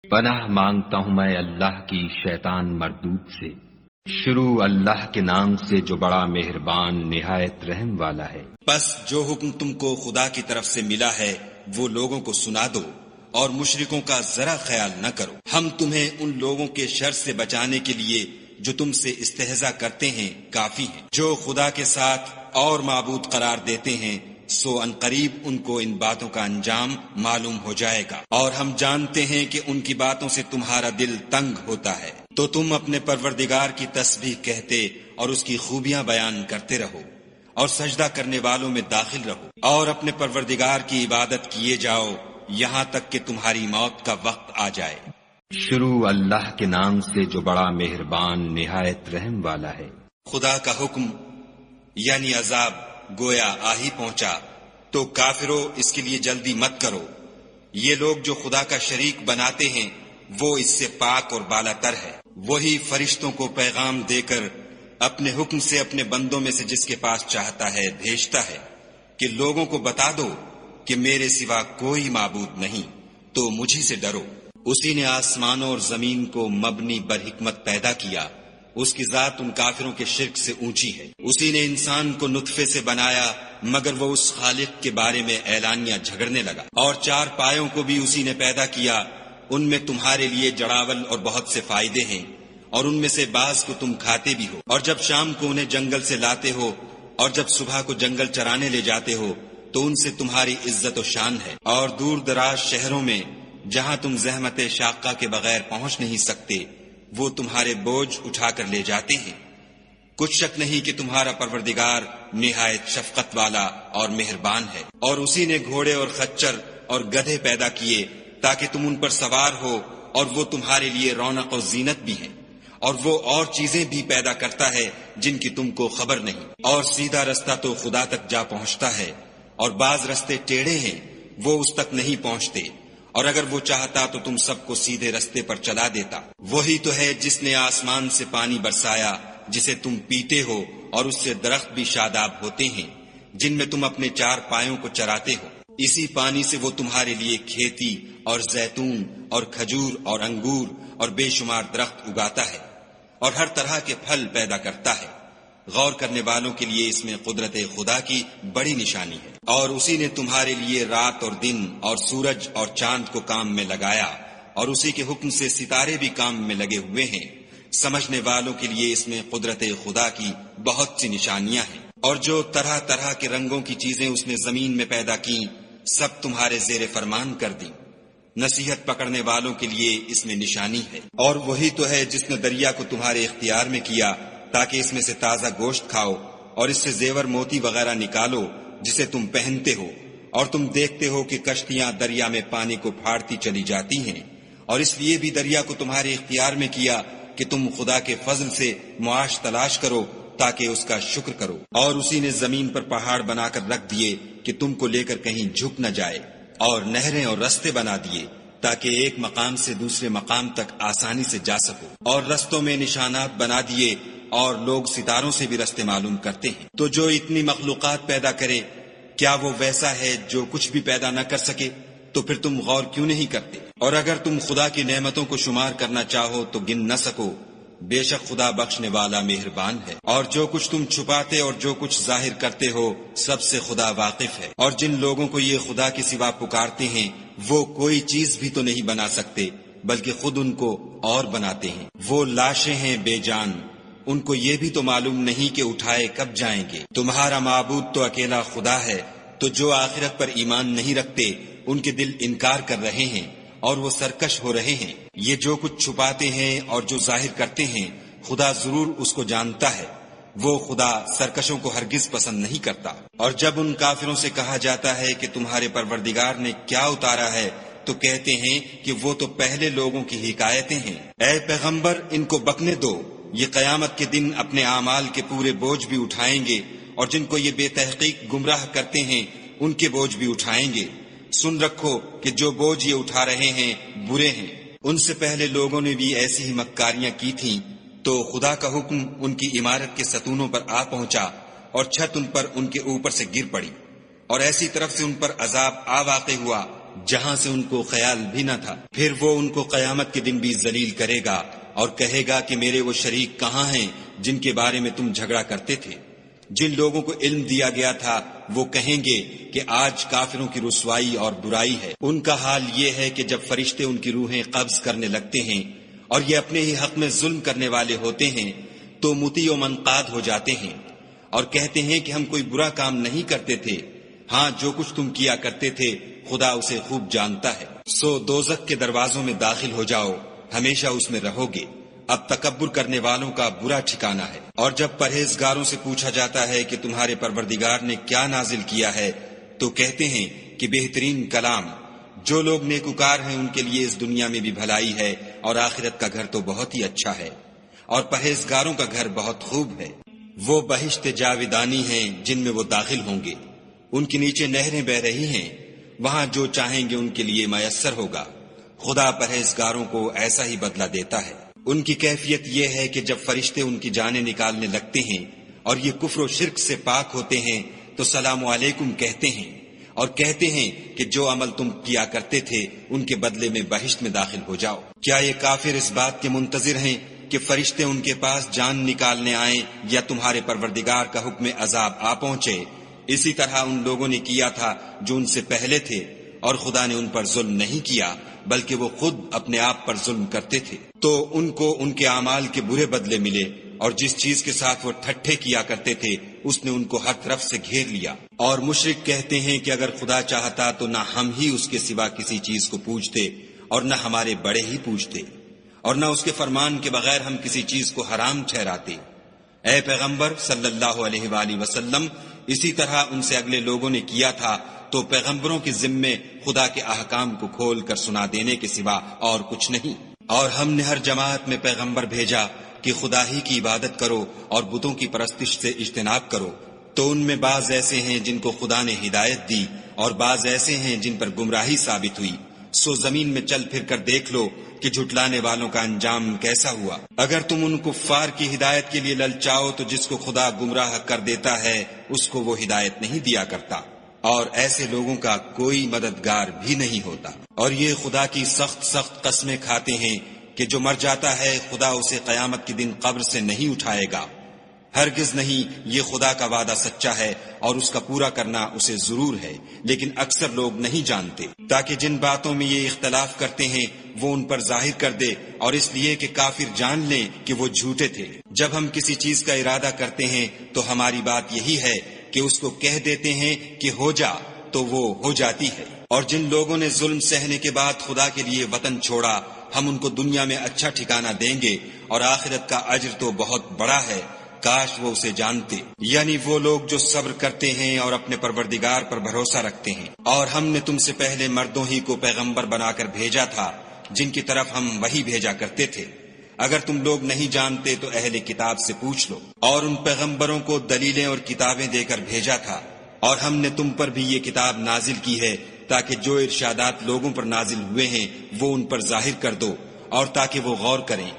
پناہ مانگتا ہوں میں اللہ کی شیطان مردود سے۔ شروع اللہ کے نام سے جو بڑا مہربان نہایت رحم والا ہے۔ بس جو حکم تم کو خدا کی طرف سے ملا ہے وہ لوگوں کو سنا دو اور مشرکوں کا ذرا خیال نہ کرو۔ ہم تمہیں ان لوگوں کے شر سے بچانے کے لیے جو تم سے استہزاء کرتے ہیں کافی ہیں۔ جو خدا کے ساتھ اور معبود قرار دیتے ہیں سو ان قریب ان کو ان باتوں کا انجام معلوم ہو جائے گا، اور ہم جانتے ہیں کہ ان کی باتوں سے تمہارا دل تنگ ہوتا ہے، تو تم اپنے پروردگار کی تسبیح کہتے اور اس کی خوبیاں بیان کرتے رہو اور سجدہ کرنے والوں میں داخل رہو اور اپنے پروردگار کی عبادت کیے جاؤ یہاں تک کہ تمہاری موت کا وقت آ جائے۔ شروع اللہ کے نام سے جو بڑا مہربان نہایت رحم والا ہے۔ خدا کا حکم یعنی عذاب گویا آ ہی پہنچا تو کافروں اس کے لیے جلدی مت کرو۔ یہ لوگ جو خدا کا شریک بناتے ہیں وہ اس سے پاک اور بالا تر ہے۔ وہی فرشتوں کو پیغام دے کر اپنے حکم سے اپنے بندوں میں سے جس کے پاس چاہتا ہے بھیجتا ہے کہ لوگوں کو بتا دو کہ میرے سوا کوئی معبود نہیں، تو مجھی سے ڈرو۔ اسی نے آسمانوں اور زمین کو مبنی بر حکمت پیدا کیا، اس کی ذات ان کافروں کے شرک سے اونچی ہے۔ اسی نے انسان کو نطفے سے بنایا مگر وہ اس خالق کے بارے میں اعلانیہ جھگڑنے لگا، اور چار پایوں کو بھی اسی نے پیدا کیا، ان میں تمہارے لیے جڑاول اور بہت سے فائدے ہیں، اور ان میں سے بعض کو تم کھاتے بھی ہو، اور جب شام کو انہیں جنگل سے لاتے ہو اور جب صبح کو جنگل چرانے لے جاتے ہو تو ان سے تمہاری عزت و شان ہے۔ اور دور دراز شہروں میں جہاں تم زحمت شاقہ کے بغیر پہنچ نہیں سکتے وہ تمہارے بوجھ اٹھا کر لے جاتے ہیں۔ کچھ شک نہیں کہ تمہارا پروردگار نہایت شفقت والا اور مہربان ہے۔ اور اسی نے گھوڑے اور خچر اور گدھے پیدا کیے تاکہ تم ان پر سوار ہو، اور وہ تمہارے لیے رونق و زینت بھی ہیں، اور وہ اور چیزیں بھی پیدا کرتا ہے جن کی تم کو خبر نہیں۔ اور سیدھا رستہ تو خدا تک جا پہنچتا ہے، اور بعض رستے ٹیڑھے ہیں وہ اس تک نہیں پہنچتے، اور اگر وہ چاہتا تو تم سب کو سیدھے رستے پر چلا دیتا۔ وہی تو ہے جس نے آسمان سے پانی برسایا جسے تم پیتے ہو، اور اس سے درخت بھی شاداب ہوتے ہیں جن میں تم اپنے چار پایوں کو چراتے ہو۔ اسی پانی سے وہ تمہارے لیے کھیتی اور زیتون اور کھجور اور انگور اور بے شمار درخت اگاتا ہے، اور ہر طرح کے پھل پیدا کرتا ہے۔ غور کرنے والوں کے لیے اس میں قدرت خدا کی بڑی نشانی ہے۔ اور اسی نے تمہارے لیے رات اور دن اور سورج اور چاند کو کام میں لگایا، اور اسی کے حکم سے ستارے بھی کام میں لگے ہوئے ہیں۔ سمجھنے والوں کے لیے اس میں قدرت خدا کی بہت سی نشانیاں ہیں۔ اور جو طرح طرح کے رنگوں کی چیزیں اس نے زمین میں پیدا کی سب تمہارے زیر فرمان کر دیں۔ نصیحت پکڑنے والوں کے لیے اس میں نشانی ہے۔ اور وہی تو ہے جس نے دریا کو تمہارے اختیار میں کیا تاکہ اس میں سے تازہ گوشت کھاؤ اور اس سے زیور موتی وغیرہ نکالو جسے تم پہنتے ہو، اور تم دیکھتے ہو کہ کشتیاں دریا میں پانی کو پھاڑتی چلی جاتی ہیں، اور اس لیے بھی دریا کو تمہارے اختیار میں کیا کہ تم خدا کے فضل سے معاش تلاش کرو تاکہ اس کا شکر کرو۔ اور اسی نے زمین پر پہاڑ بنا کر رکھ دیے کہ تم کو لے کر کہیں جھک نہ جائے، اور نہریں اور رستے بنا دیے تاکہ ایک مقام سے دوسرے مقام تک آسانی سے جا سکو، اور رستوں میں نشانات بنا دیے، اور لوگ ستاروں سے بھی رستے معلوم کرتے ہیں۔ تو جو اتنی مخلوقات پیدا کرے کیا وہ ویسا ہے جو کچھ بھی پیدا نہ کر سکے؟ تو پھر تم غور کیوں نہیں کرتے؟ اور اگر تم خدا کی نعمتوں کو شمار کرنا چاہو تو گن نہ سکو، بے شک خدا بخشنے والا مہربان ہے۔ اور جو کچھ تم چھپاتے اور جو کچھ ظاہر کرتے ہو سب سے خدا واقف ہے۔ اور جن لوگوں کو یہ خدا کے سوا پکارتے ہیں وہ کوئی چیز بھی تو نہیں بنا سکتے بلکہ خود ان کو اور بناتے ہیں۔ وہ لاشیں ہیں بے جان، ان کو یہ بھی تو معلوم نہیں کہ اٹھائے کب جائیں گے۔ تمہارا معبود تو اکیلا خدا ہے، تو جو آخرت پر ایمان نہیں رکھتے ان کے دل انکار کر رہے ہیں اور وہ سرکش ہو رہے ہیں۔ یہ جو کچھ چھپاتے ہیں اور جو ظاہر کرتے ہیں خدا ضرور اس کو جانتا ہے۔ وہ خدا سرکشوں کو ہرگز پسند نہیں کرتا۔ اور جب ان کافروں سے کہا جاتا ہے کہ تمہارے پروردگار نے کیا اتارا ہے تو کہتے ہیں کہ وہ تو پہلے لوگوں کی حکایتیں ہیں۔ اے پیغمبر ان کو بکنے دو، یہ قیامت کے دن اپنے اعمال کے پورے بوجھ بھی اٹھائیں گے، اور جن کو یہ بے تحقیق گمراہ کرتے ہیں ان کے بوجھ بھی اٹھائیں گے۔ سن رکھو کہ جو بوجھ یہ اٹھا رہے ہیں برے ہیں۔ ان سے پہلے لوگوں نے بھی ایسی ہی مکاریاں کی تھیں، تو خدا کا حکم ان کی عمارت کے ستونوں پر آ پہنچا اور چھت ان پر ان کے اوپر سے گر پڑی، اور ایسی طرف سے ان پر عذاب آ واقع ہوا جہاں سے ان کو خیال بھی نہ تھا۔ پھر وہ ان کو قیامت کے دن بھی ذلیل کرے گا اور کہے گا کہ میرے وہ شریک کہاں ہیں جن کے بارے میں تم جھگڑا کرتے تھے؟ جن لوگوں کو علم دیا گیا تھا وہ کہیں گے کہ آج کافروں کی رسوائی اور برائی ہے۔ ان کا حال یہ ہے کہ جب فرشتے ان کی روحیں قبض کرنے لگتے ہیں اور یہ اپنے ہی حق میں ظلم کرنے والے ہوتے ہیں تو مطیع و منقاد ہو جاتے ہیں اور کہتے ہیں کہ ہم کوئی برا کام نہیں کرتے تھے، ہاں جو کچھ تم کیا کرتے تھے خدا اسے خوب جانتا ہے۔ سو دوزخ کے دروازوں میں داخل ہو جاؤ، ہمیشہ اس میں رہو گے، اب تکبر کرنے والوں کا برا ٹھکانہ ہے۔ اور جب پرہیزگاروں سے پوچھا جاتا ہے کہ تمہارے پروردگار نے کیا نازل کیا ہے تو کہتے ہیں کہ بہترین کلام۔ جو لوگ نیکوکار ہیں ان کے لیے اس دنیا میں بھی بھلائی ہے اور آخرت کا گھر تو بہت ہی اچھا ہے، اور پرہیزگاروں کا گھر بہت خوب ہے۔ وہ بہشت جاویدانی ہیں جن میں وہ داخل ہوں گے، ان کے نیچے نہریں بہ رہی ہیں، وہاں جو چاہیں گے ان کے لیے میسر ہوگا۔ خدا پرہیزگاروں کو ایسا ہی بدلہ دیتا ہے۔ ان کی کیفیت یہ ہے کہ جب فرشتے ان کی جانیں نکالنے لگتے ہیں اور یہ کفر و شرک سے پاک ہوتے ہیں تو سلام علیکم کہتے ہیں اور کہتے ہیں کہ جو عمل تم کیا کرتے تھے ان کے بدلے میں بہشت میں داخل ہو جاؤ۔ کیا یہ کافر اس بات کے منتظر ہیں کہ فرشتے ان کے پاس جان نکالنے آئیں یا تمہارے پروردگار کا حکم عذاب آ پہنچے؟ اسی طرح ان لوگوں نے کیا تھا جو ان سے پہلے تھے، اور خدا نے ان پر ظلم نہیں کیا بلکہ وہ خود اپنے آپ پر ظلم کرتے تھے۔ تو ان کو ان کے اعمال کے برے بدلے ملے، اور جس چیز کے ساتھ وہ ٹھٹھے کیا کرتے تھے اس نے ان کو ہر طرف سے گھیر لیا۔ اور مشرک کہتے ہیں کہ اگر خدا چاہتا تو نہ ہم ہی اس کے سوا کسی چیز کو پوجتے اور نہ ہمارے بڑے ہی پوجتے، اور نہ اس کے فرمان کے بغیر ہم کسی چیز کو حرام ٹھہراتے۔ اے پیغمبر صلی اللہ علیہ وآلہ وسلم، اسی طرح ان سے اگلے لوگوں نے کیا تھا، تو پیغمبروں کے ذمے خدا کے احکام کو کھول کر سنا دینے کے سوا اور کچھ نہیں۔ اور ہم نے ہر جماعت میں پیغمبر بھیجا کہ خدا ہی کی عبادت کرو اور بتوں کی پرستش سے اجتناب کرو، تو ان میں بعض ایسے ہیں جن کو خدا نے ہدایت دی اور بعض ایسے ہیں جن پر گمراہی ثابت ہوئی۔ سو زمین میں چل پھر کر دیکھ لو کہ جھٹلانے والوں کا انجام کیسا ہوا۔ اگر تم ان کفار کی ہدایت کے لیے للچاؤ تو جس کو خدا گمراہ کر دیتا ہے اس کو وہ ہدایت نہیں دیا کرتا، اور ایسے لوگوں کا کوئی مددگار بھی نہیں ہوتا۔ اور یہ خدا کی سخت سخت قسمیں کھاتے ہیں کہ جو مر جاتا ہے خدا اسے قیامت کے دن قبر سے نہیں اٹھائے گا، ہرگز نہیں، یہ خدا کا وعدہ سچا ہے اور اس کا پورا کرنا اسے ضرور ہے، لیکن اکثر لوگ نہیں جانتے۔ تاکہ جن باتوں میں یہ اختلاف کرتے ہیں وہ ان پر ظاہر کر دے، اور اس لیے کہ کافر جان لیں کہ وہ جھوٹے تھے۔ جب ہم کسی چیز کا ارادہ کرتے ہیں تو ہماری بات یہی ہے کہ اس کو کہہ دیتے ہیں کہ ہو جا، تو وہ ہو جاتی ہے۔ اور جن لوگوں نے ظلم سہنے کے بعد خدا کے لیے وطن چھوڑا، ہم ان کو دنیا میں اچھا ٹھکانہ دیں گے اور آخرت کا اجر تو بہت بڑا ہے، کاش وہ اسے جانتے۔ یعنی وہ لوگ جو صبر کرتے ہیں اور اپنے پروردگار پر بھروسہ رکھتے ہیں۔ اور ہم نے تم سے پہلے مردوں ہی کو پیغمبر بنا کر بھیجا تھا جن کی طرف ہم وحی بھیجا کرتے تھے۔ اگر تم لوگ نہیں جانتے تو اہل کتاب سے پوچھ لو۔ اور ان پیغمبروں کو دلیلیں اور کتابیں دے کر بھیجا تھا، اور ہم نے تم پر بھی یہ کتاب نازل کی ہے تاکہ جو ارشادات لوگوں پر نازل ہوئے ہیں وہ ان پر ظاہر کر دو، اور تاکہ وہ غور کریں۔